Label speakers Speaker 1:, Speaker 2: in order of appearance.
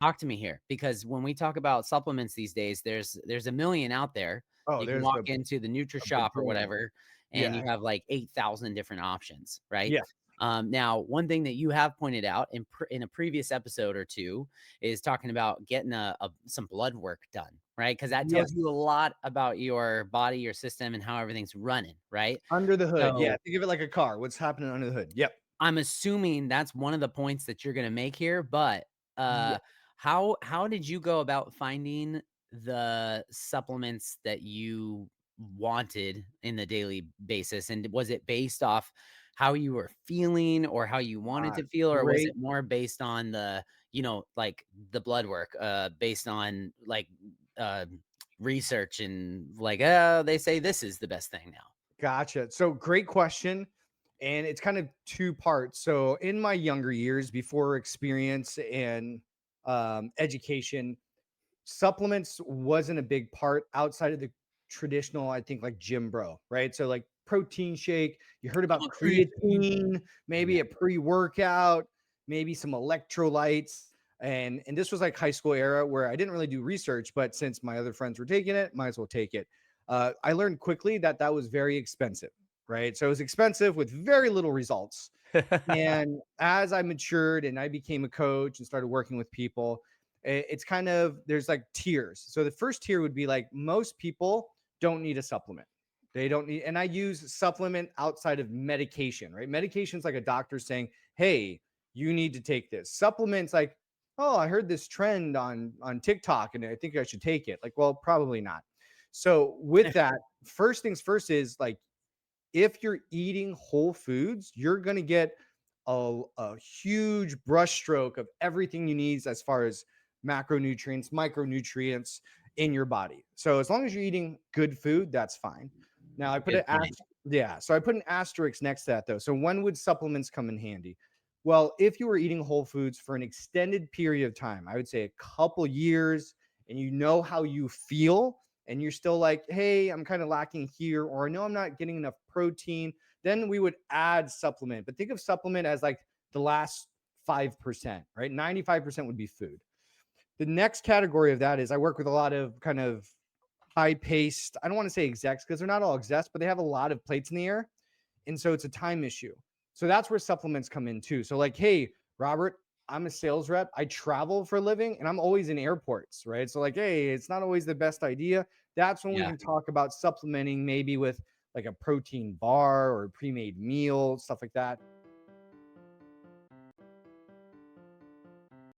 Speaker 1: talk to me here, because when we talk about supplements these days, there's a million out there.
Speaker 2: Oh,
Speaker 1: You can
Speaker 2: there's
Speaker 1: walk into the
Speaker 2: a
Speaker 1: NutriShop or
Speaker 2: bajillion.
Speaker 1: whatever, and
Speaker 2: Yeah.
Speaker 1: you have like 8,000 different options, right?
Speaker 2: Yeah.
Speaker 1: Now, one thing that you have pointed out in a previous episode or two is talking about getting some blood work done, right? Because that tells you a
Speaker 2: Yes.
Speaker 1: lot about your body, your system, and how everything's running, right?
Speaker 2: Under the hood. Yeah.
Speaker 1: So
Speaker 2: Think of it like a car. What's happening under the hood? Yep.
Speaker 1: I'm assuming that's one of the points that you're gonna make here, but,
Speaker 2: Yeah.
Speaker 1: how did you go about finding the supplements that you wanted in the daily basis? And was it based off how you were feeling or how you wanted to feel, or was
Speaker 2: Great.
Speaker 1: it more based on like, the blood work, based on, like, uh, research and, like, "Oh, they say this is the best thing now."
Speaker 2: Gotcha. So great question. And it's kind of two parts. So in my younger years, before experience and education, supplements wasn't a big part outside of the traditional, I think, like gym bro, right? So like protein shake, you heard
Speaker 1: I'm
Speaker 2: about
Speaker 1: a creatine.
Speaker 2: creatine,
Speaker 1: Yeah.
Speaker 2: maybe a pre-workout, maybe some electrolytes. And this was like high school era where I didn't really do research, but since my other friends were taking it, might as well take it. I learned quickly that that was very expensive, right? So it was expensive with very little results. And as I matured and I became a coach and started working with people, it's kind of there's like tiers. So the first tier would be like most people don't need a supplement. They don't need, and I use supplement outside of medication, right? Medication's like a doctor saying, "Hey, you need to take this." Supplements like, "Oh, I heard this trend on TikTok and I think I should take it." Like, well, probably not. So with that, first things first is like if you're eating whole foods, you're going to get a huge brushstroke of everything you need as far as macronutrients, micronutrients in your body. So as long as you're eating good food, that's fine. Now I put
Speaker 1: Good
Speaker 2: an
Speaker 1: point.
Speaker 2: yeah, so I put an asterisk next to that though. So when would supplements come in handy? Well, if you were eating whole foods for an extended period of time, I would say a couple years, and you know how you feel, and you're still like, hey, I'm kind of lacking here, or I know I'm not getting enough protein, then we would add supplement. But think of supplement as like the last 5%, right? 95% would be food. The next category of that is I work with a lot of kind of high paced, I don't want to say execs because they're not all execs, but they have a lot of plates in the air. And so it's a time issue. So that's where supplements come in too. So, like, hey, Robert, I'm a sales rep. I travel for a living and I'm always in airports, right? So, like, hey, it's not always the best idea. That's when we
Speaker 1: Yeah.
Speaker 2: can talk about supplementing maybe with like a protein bar or a pre made meal, stuff like that.